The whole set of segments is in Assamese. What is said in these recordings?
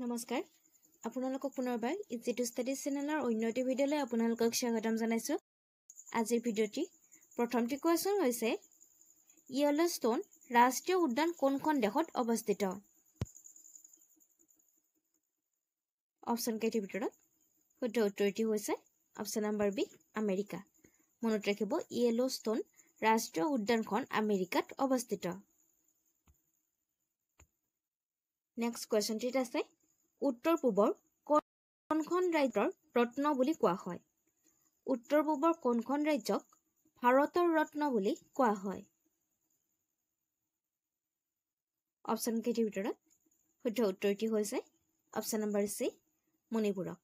নমস্কাৰ আপোনালোকক পুনৰবাৰ ইজি টু ষ্টাডি চেনেলৰ অন্য এটি ভিডিঅ'লৈ আপোনালোকক স্বাগতম জনাইছোঁ। আজিৰ ভিডিঅ'টি প্ৰথমটি কুৱেশ্যন হৈছে য়েলোষ্টন ৰাষ্ট্ৰীয় উদ্যান কোনখন দেশত অৱস্থিত? অপশ্যন কেইটিৰ ভিতৰত শুদ্ধ উত্তৰটি হৈছে অপশ্যন নম্বৰ বি আমেৰিকা। মনত ৰাখিব য়েলোষ্টন ৰাষ্ট্ৰীয় উদ্যানখন আমেৰিকাত অৱস্থিত। নেক্সট কুৱেশ্যনটিত আছে উত্তৰ পূবৰ কোনখন ৰাজ্যৰ ৰত্ন বুলি কোৱা হয়? উত্তৰ পূবৰ কোনখন ৰাজ্যক ভাৰতৰ ৰত্ন বুলি কোৱা হয়? অপশ্যন কেইটিৰ ভিতৰত শুদ্ধ উত্তৰটি হৈছে অপশ্যন নম্বৰ চি মণিপুৰক।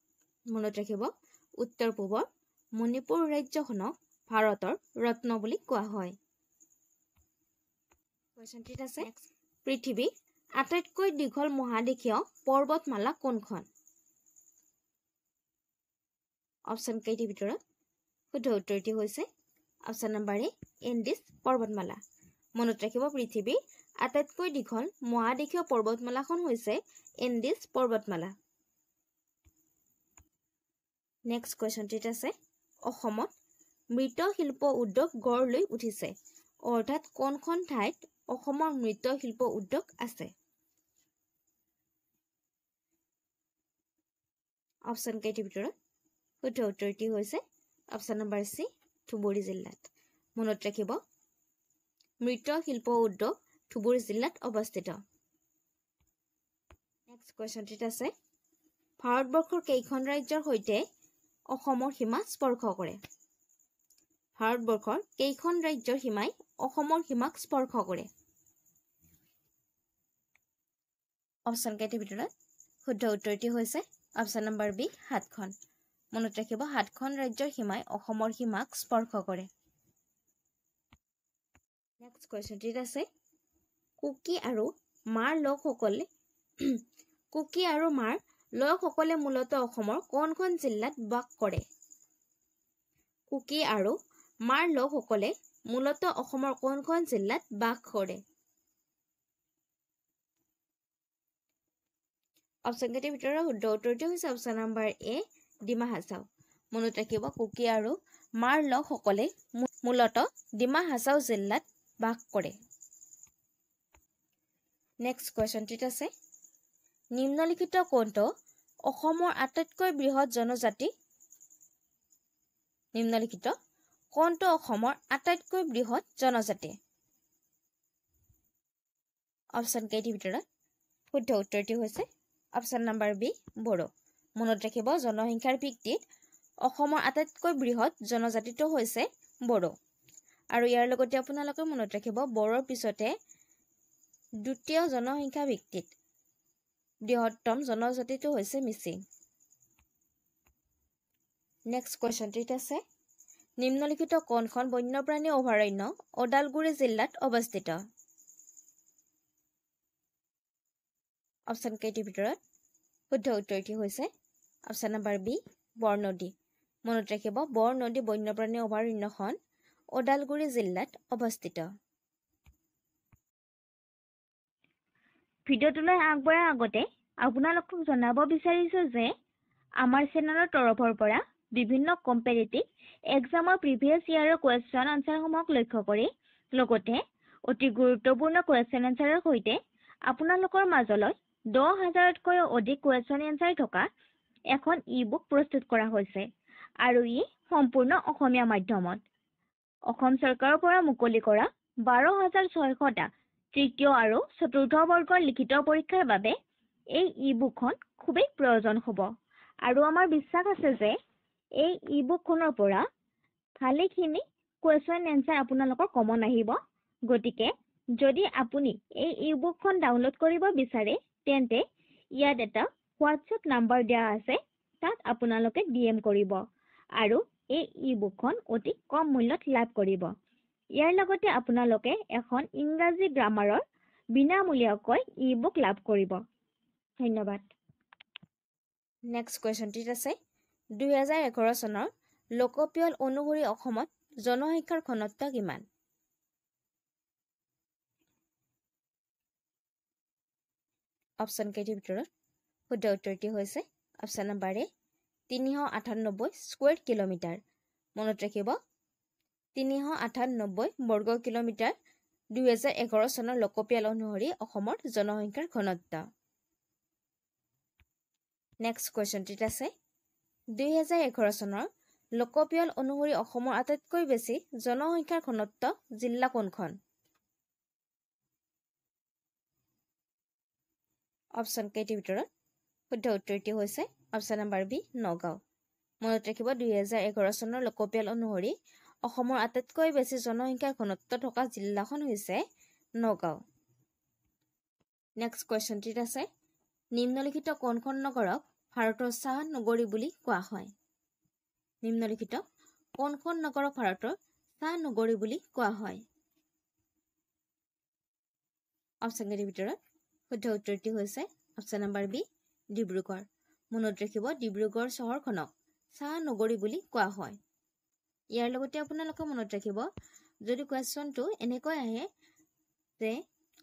মনত ৰাখিব উত্তৰ পূবৰ মণিপুৰ ৰাজ্যখনক ভাৰতৰ ৰত্ন বুলি কোৱা হয়। কুৱেশ্যনটিত আছে পৃথিৱীৰ আটাইতকৈ দীঘল মহাদেশীয় পৰ্বতমালা কোনখন? অপশ্যন কেইটিৰ ভিতৰত শুদ্ধ উত্তৰটি হৈছে অপশ্যন নম্বৰ এ এণ্ডিছ পৰ্বতমালা। মনত ৰাখিব পৃথিৱীৰ আটাইতকৈ দীঘল মহাদেশীয় পৰ্বতমালাখন হৈছে এণ্ডিছ পৰ্বতমালা। নেক্সট কুৱেশ্যনটিত আছে অসমত মৃৎশিল্প উদ্যোগ গঢ় লৈ উঠিছে অৰ্থাৎ কোনখন ঠাইত অসমৰ মৃৎশিল্প উদ্যোগ আছে? অপশ্যন কেইটিৰ ভিতৰত শুদ্ধ উত্তৰটি হৈছে অপশ্যন নম্বৰ চি ধুবুৰী জিলাত। মনত ৰাখিব মৃৎশিল্প উদ্যোগ ধুবুৰী জিলাত অৱস্থিত। নেক্সট কুৱেশ্যনটিত আছে ভাৰতবৰ্ষৰ কেইখন ৰাজ্যৰ সৈতে অসমৰ সীমা স্পৰ্শ কৰে? ভাৰতবৰ্ষৰ কেইখন ৰাজ্যৰ সীমাই অসমৰ সীমাক স্পৰ্শ কৰে? অপশ্যন কেইটিৰ ভিতৰত শুদ্ধ উত্তৰটি হৈছে অপশ্যন নম্বৰ বি 7খন। মনত ৰাখিব 7খন ৰাজ্যৰ সীমাই অসমৰ সীমাক স্পৰ্শ কৰে। নেক্সট কুৱেশ্যনটিত আছে কুকি আৰু মাৰ লোকসকলে মূলতঃ অসমৰ কোনখন জিলাত বাস কৰে? কুকি আৰু মাৰ লোকসকলে মূলতঃ অসমৰ কোনখন জিলাত বাস কৰে? অপশ্যন কেইটিৰ ভিতৰত শুদ্ধ উত্তৰটি হৈছে অপশ্যন নম্বৰ এ ডিমা হাছাও। মনত ৰাখিব কুকি আৰু মাৰ লোকসকলে মূলতঃ ডিমা হাছাও জিলাত বাস কৰে। নেক্সট কুৱেশ্যনটিত আছে নিম্নলিখিত কোনটো অসমৰ আটাইতকৈ বৃহৎ জনজাতি? নিম্নলিখিত কোনটো অসমৰ আটাইতকৈ বৃহৎ জনজাতি? অপশ্যন কেইটিৰ ভিতৰত শুদ্ধ উত্তৰটি হৈছে অপশ্যন নম্বৰ বি বড়ো। মনত ৰাখিব জনসংখ্যাৰ ভিত্তিত অসমৰ আটাইতকৈ বৃহৎ জনজাতিটো হৈছে বড়ো। আৰু ইয়াৰ লগতে আপোনালোকে মনত ৰাখিব বড়োৰ পিছতে দ্বিতীয় জনসংখ্যা ভিত্তিত বৃহত্তম জনজাতিটো হৈছে মিচিং। নেক্সট কুৱেশ্যনটিত আছে নিম্নলিখিত কোনখন বন্যপ্ৰাণী অভয়াৰণ্য ওদালগুৰি জিলাত অৱস্থিত? অপশ্যন কেইটিৰ ভিতৰত শুদ্ধ উত্তৰটি হৈছে অপশ্যন নম্বৰ বি বৰনদী। মনত ৰাখিব বৰনদী বন্যপ্ৰাণী অভয়াৰণ্যখন ওদালগুৰি জিলাত অৱস্থিত। ভিডিঅ'টোলৈ আগবঢ়াৰ আগতে আপোনালোকক জনাব বিচাৰিছোঁ যে আমাৰ চেনেলৰ তৰফৰ পৰা বিভিন্ন কম্পেৰিটিভ এক্সামৰ প্ৰিভিয়াছ ইয়াৰৰ কুৱেশ্যন আনচাৰসমূহক লক্ষ্য কৰি লগতে অতি গুৰুত্বপূৰ্ণ কুৱেশ্যন আনচাৰৰ সৈতে আপোনালোকৰ মাজলৈ 10,000তকৈও অধিক কুৱেশ্যন এনচাৰ থকা এখন ই-বুক প্ৰস্তুত কৰা হৈছে আৰু ই সম্পূৰ্ণ অসমীয়া মাধ্যমত। অসম চৰকাৰৰ পৰা মুকলি কৰা 12,600টা তৃতীয় আৰু চতুৰ্থ বৰ্গৰ লিখিত পৰীক্ষাৰ বাবে এই ই-বুকখন খুবেই প্ৰয়োজন হ'ব আৰু আমাৰ বিশ্বাস আছে যে এই ই-বুকখনৰ পৰা ভালেখিনি কুৱেশ্যন এনচাৰ আপোনালোকৰ কমন আহিব। গতিকে যদি আপুনি এই ই-বুকখন ডাউনলোড কৰিব বিচাৰে তেন্তে ইয়াত এটা হোৱাটছএপ নাম্বাৰ দিয়া আছে, তাত আপোনালোকে DM কৰিব আৰু এই ই-বুকখন অতি কম মূল্যত লাভ কৰিব। ইয়াৰ লগতে আপোনালোকে এখন ইংৰাজী গ্ৰামাৰৰ বিনামূলীয়াকৈ ই-বুক লাভ কৰিব। ধন্যবাদ। নেক্সট কুৱেশ্যনটিত আছে 2011 চনৰ লোকপিয়ল অনুসৰি অসমত জনসংখ্যাৰ ঘনত্ব কিমান? অপশ্যন কেইটিৰ ভিতৰত শুদ্ধ উত্তৰটি হৈছে অপশ্যন নম্বৰ এ 398 স্কুৱেৰ কিলোমিটাৰ মনত ৰাখিব 398 বৰ্গ কিলোমিটাৰ 2011 চনৰ লোকপিয়ল অনুসৰি অসমৰ জনসংখ্যাৰ ঘনত্ব নেক্সট কোৱেশ্চনটিত আছে 2011 চনৰ লোকপিয়ল অনুসৰি অসমৰ আটাইতকৈ বেছি জনসংখ্যাৰ ঘনত্ব জিলা কোনখন অপশ্যন কেইটিৰ ভিতৰত শুদ্ধ উত্তৰটি হৈছে অপশ্যন নম্বৰ বি নগাঁও মনত ৰাখিব 2011 চনৰ লোকপিয়ল অনুসৰি অসমৰ আটাইতকৈ বেছি জনসংখ্যাৰ ঘনত্ব থকা জিলাখন হৈছে নগাঁও নেক্সট কোৱেশ্চনটিত আছে নিম্নলিখিত কোনখন নগৰক ভাৰতৰ চাহ নগৰী বুলি কোৱা হয় নিম্নলিখিত কোনখন নগৰক ভাৰতৰ চাহ নগৰী বুলি কোৱা হয় অপশ্যন কেইটিৰ ভিতৰত শুদ্ধ উত্তৰটি হৈছে অপশ্যন নম্বৰ বি ডিব্ৰুগড় মনত ৰাখিব ডিব্ৰুগড় চহৰখনক চাহ নগৰী বুলি কোৱা হয় ইয়াৰ লগতে আপোনালোকে মনত ৰাখিব যদি কোৱেশ্চনটো এনেকৈ আহে যে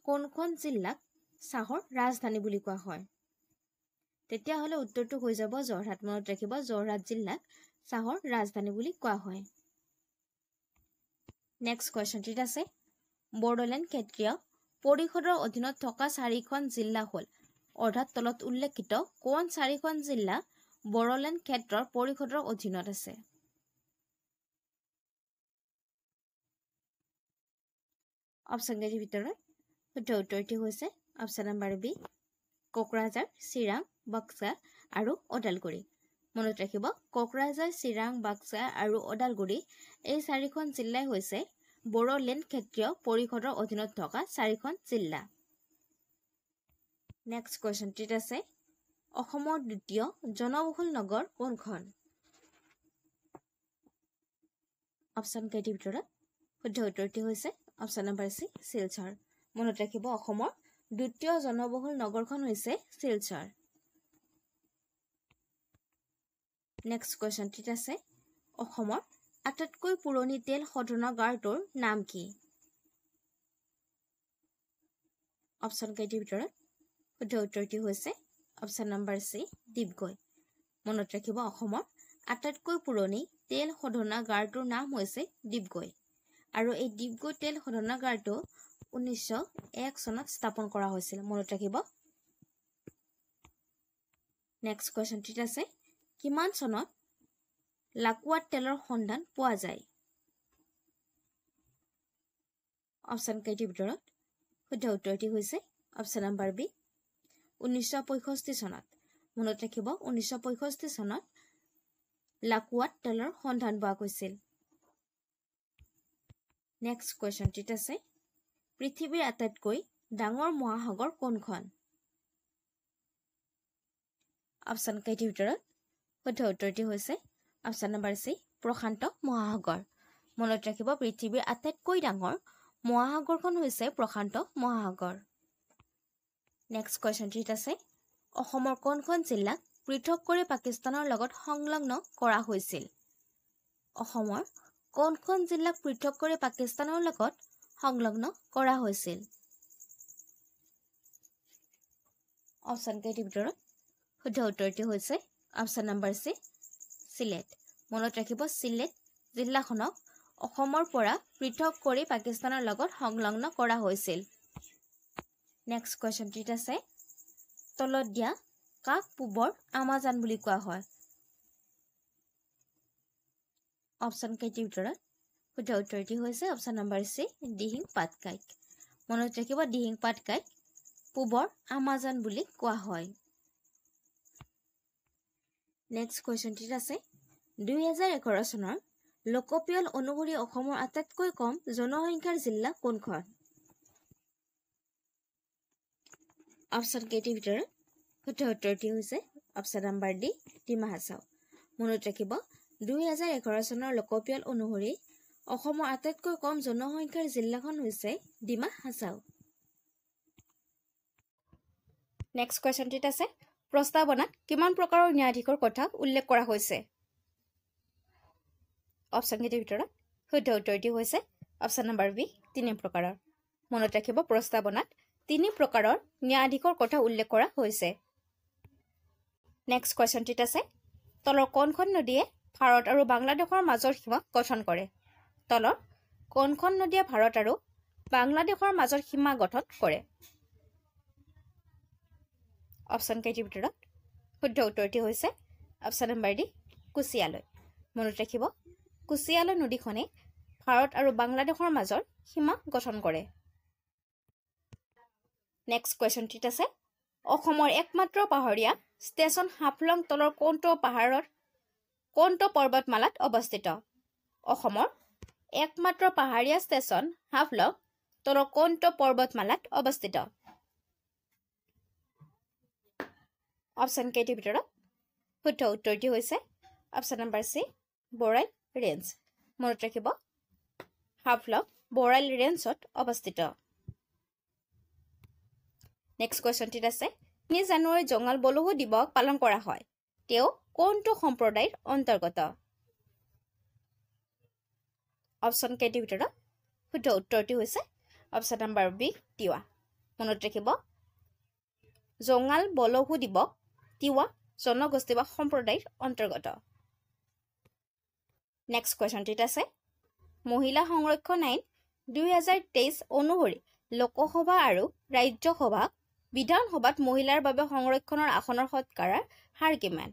কোনখন জিলাক চাহৰ ৰাজধানী বুলি কোৱা হয় তেতিয়া হলে উত্তৰটো হৈ যাব যোৰহাট মনত ৰাখিব যোৰহাট জিলাক চাহৰ ৰাজধানী বুলি কোৱা হয় নেক্সট কোৱেশ্চনটিত আছে বড়োলেণ্ড ক্ষেত্ৰীয় পৰিষদৰ অধীনত থকা 4খন জিলা হ'ল অৰ্থাৎ তলত উল্লেখিত কোন 4খন জিলা বড়োলেণ্ড ক্ষেত্ৰৰ পৰিষদৰ অধীনত আছে অপশ্যন কেইটিৰ ভিতৰত শুদ্ধ উত্তৰটি হৈছে option number B Kokrajhar Chirang Baksa আৰু ওদালগুৰি মনত ৰাখিব কোকৰাঝাৰ চিৰাং বাক্সা আৰু ওদালগুৰি এই 4খন জিলাই হৈছে বড়োলেণ্ড ক্ষেত্ৰীয় পৰিষদৰ অধীনত থকা 4খন জিলা নেক্সট কোৱেশ্চনটিত আছে অসমৰ দ্বিতীয় জনবহুল নগৰ কোনখন অপশ্যন কেইটিৰ ভিতৰত শুদ্ধ উত্তৰটি হৈছে অপশ্যন নম্বৰ চি শিলচৰ মনত ৰাখিব অসমৰ দ্বিতীয় জনবহুল নগৰখন হৈছে শিলচৰ নেক্সট কোৱেশ্চনটিত আছে অসমৰ আটাইতকৈ পুৰণি তেল শোধনাগাৰটোৰ নাম কি অপশ্যন কেইটিৰ ভিতৰত শুদ্ধ উত্তৰটি হৈছে অপশ্যন নম্বৰ চি ডিগবৈ মনত ৰাখিব অসমৰ আটাইতকৈ পুৰণি তেল শোধনাগাৰটোৰ নাম হৈছে ডিগবৈ আৰু এই ডিগবৈ তেল শোধনাগাৰটো 1901 চনত স্থাপন কৰা হৈছিল মনত ৰাখিব নেক্সট কোৱেশ্চনটিত আছে কিমান চনত লাকুৱাত তেলৰ সন্ধান পোৱা যায় অপশ্যন কেইটিৰ ভিতৰত শুদ্ধ উত্তৰটি হৈছে অপশ্যন নম্বৰ বি 1965 চনত মনত ৰাখিব 1965 চনত লাকুৱাত তেলৰ সন্ধান পোৱা গৈছিল নেক্সট কোৱেশ্চনটিত আছে পৃথিৱীৰ আটাইতকৈ ডাঙৰ মহাসাগৰ কোনখন অপশ্যন কেইটিৰ ভিতৰত শুদ্ধ উত্তৰটি হৈছে অপশ্যন নম্বৰ চি প্ৰশান্ত মহাসাগৰ মনত ৰাখিব পৃথিৱীৰ আটাইতকৈ ডাঙৰ মহাসাগৰখন হৈছে প্ৰশান্ত মহাসাগৰ নেক্সট কোৱেশ্চনটিত আছে অসমৰ কোনখন জিলাক পৃথক কৰি পাকিস্তানৰ লগত সংলগ্ন কৰা হৈছিল অসমৰ কোনখন জিলাক পৃথক কৰি পাকিস্তানৰ লগত সংলগ্ন কৰা হৈছিল অপশ্যন কেইটিৰ ভিতৰত শুদ্ধ উত্তৰটি হৈছে অপশ্যন নম্বৰ চি সিলেট মনত ৰাখিব সিলেট জিলাখনক অসমৰ পৰা পৃথক কৰি পাকিস্তানৰ লগত সংলগ্ন কৰা হৈছিল নেক্সট কোৱেশ্চনটিত আছে তলত দিয়া কাক পূবৰ আমাজন বুলি কোৱা হয় অপশ্যন কেইটিৰ ভিতৰত শুদ্ধ উত্তৰটি হৈছে option number C Dihing Patkai মনত ৰাখিব দিহিং পাটকাই পূবৰ আমাজন বুলি কোৱা হয় নেক্সট কোৱেশ্চনটিত আছে 2011 চনৰ লোকপিয়ল অনুসৰি অসমৰ আটাইতকৈ কম জনসংখ্যাৰ জিলা কোনখন অপশ্যন কেইটিৰ ভিতৰত শুদ্ধ উত্তৰটি হৈছে option number D Dima Hasao মনত ৰাখিব 2011 চনৰ লোকপিয়ল অনুসৰি অসমৰ আটাইতকৈ কম জনসংখ্যাৰ জিলাখন হৈছে ডিমা হাছাও নেক্সট কোৱেশ্চনটিত আছে প্ৰস্তাৱনাত কিমান প্ৰকাৰৰ ন্যায়াধীশৰ কথা উল্লেখ কৰা হৈছে অপশ্যন কেইটিৰ ভিতৰত শুদ্ধ উত্তৰটি হৈছে অপশ্যন নম্বৰ বি 3 প্ৰকাৰৰ মনত ৰাখিব প্ৰস্তাৱনাত 3 প্ৰকাৰৰ ন্যায়াধীশৰ কথা উল্লেখ কৰা হৈছে নেক্সট কুৱেশ্যনটিত আছে তলৰ কোনখন নদীয়ে ভাৰত আৰু বাংলাদেশৰ মাজৰ সীমা গঠন কৰে তলৰ কোনখন নদীয়ে ভাৰত আৰু বাংলাদেশৰ মাজৰ সীমা গঠন কৰে অপশ্যন কেইটিৰ ভিতৰত শুদ্ধ উত্তৰটি হৈছে অপশ্যন নম্বৰ ডি কুচিয়ালৈ মনত ৰাখিব কুচিয়ালৈ নদীখনে ভাৰত আৰু বাংলাদেশৰ মাজৰ সীমা গঠন কৰে নেক্সট কুৱেশ্যনটিত আছে অসমৰ একমাত্ৰ পাহাৰীয়া ষ্টেচন হাফলং তলৰ কোনটো পৰ্বতমালাত অৱস্থিত অসমৰ একমাত্ৰ পাহাৰীয়া ষ্টেচন হাফলং তলৰ কোনটো পৰ্বতমালাত অৱস্থিত অপশ্যন কেইটিৰ ভিতৰত শুদ্ধ উত্তৰটি হৈছে option number C Barail range মনত ৰাখিব হাফলং বৰাইল ৰেঞ্জত অৱস্থিত নেক্সট কুৱেশ্যনটিত আছে 3 জানুৱাৰী জঙাল বলহু দিৱস পালন কৰা হয় তেওঁ কোনটো সম্প্ৰদায়ৰ অন্তৰ্গত অপশ্যন কেইটিৰ ভিতৰত শুদ্ধ উত্তৰটি হৈছে অপশ্যন নম্বৰ বি তিৱা মনত ৰাখিব জঙাল বলহু দিৱস তিৱা জনগোষ্ঠী বা সম্প্ৰদায়ৰ অন্তৰ্গত নেক্সট কুৱেশ্যনটিত আছে মহিলা সংৰক্ষণ আইন 2023 অনুসৰি লোকসভা আৰু ৰাজ্যসভা বিধানসভাত মহিলাৰ বাবে সংৰক্ষণৰ আসনৰ শতকৰাৰ হাৰ কিমান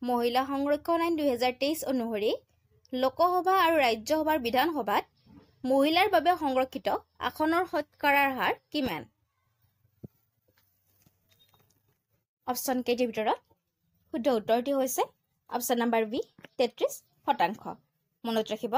মহিলা সংৰক্ষণ আইন 2023 অনুসৰি লোকসভা আৰু ৰাজ্যসভাৰ বিধানসভাত মহিলাৰ বাবে সংৰক্ষিত আসনৰ শতকৰাৰ হাৰ কিমান অপশ্যন কেইটিৰ ভিতৰত শুদ্ধ উত্তৰটি হৈছে অপশ্যন নম্বৰ বি 33% মনত ৰাখিব